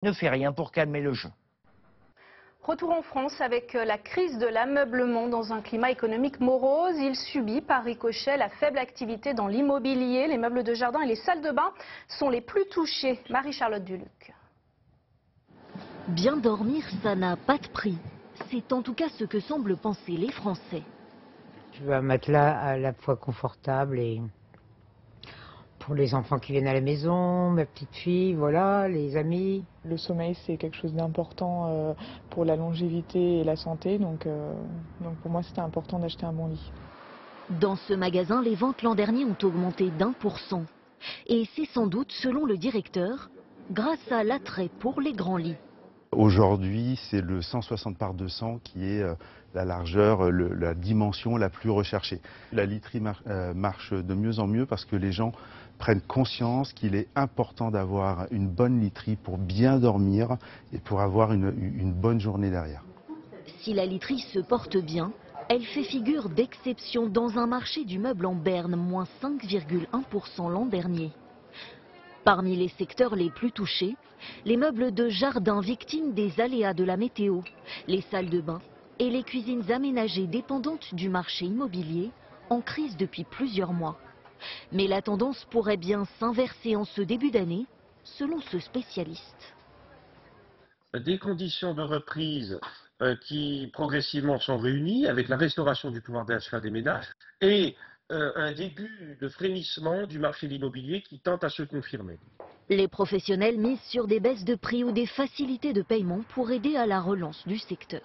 ne fait rien pour calmer le jeu. Retour en France avec la crise de l'ameublement dans un climat économique morose. Il subit par ricochet la faible activité dans l'immobilier. Les meubles de jardin et les salles de bain sont les plus touchés. Marie-Charlotte Duluc. Bien dormir, ça n'a pas de prix. C'est en tout cas ce que semblent penser les Français. Je veux un matelas à la fois confortable et pour les enfants qui viennent à la maison, ma petite fille, voilà, les amis. Le sommeil, c'est quelque chose d'important pour la longévité et la santé, donc pour moi c'était important d'acheter un bon lit. Dans ce magasin, les ventes l'an dernier ont augmenté d'1%. Et c'est sans doute, selon le directeur, grâce à l'attrait pour les grands lits. Aujourd'hui, c'est le 160 par 200 qui est la largeur, la dimension la plus recherchée. La literie marche de mieux en mieux parce que les gens prennent conscience qu'il est important d'avoir une bonne literie pour bien dormir et pour avoir une bonne journée derrière. Si la literie se porte bien, elle fait figure d'exception dans un marché du meuble en berne, moins 5,1% l'an dernier. Parmi les secteurs les plus touchés, les meubles de jardin victimes des aléas de la météo, les salles de bain et les cuisines aménagées dépendantes du marché immobilier en crise depuis plusieurs mois. Mais la tendance pourrait bien s'inverser en ce début d'année, selon ce spécialiste. Des conditions de reprise qui progressivement sont réunies avec la restauration du pouvoir d'achat des ménages et un début de frémissement du marché de l'immobilier qui tente à se confirmer. Les professionnels misent sur des baisses de prix ou des facilités de paiement pour aider à la relance du secteur.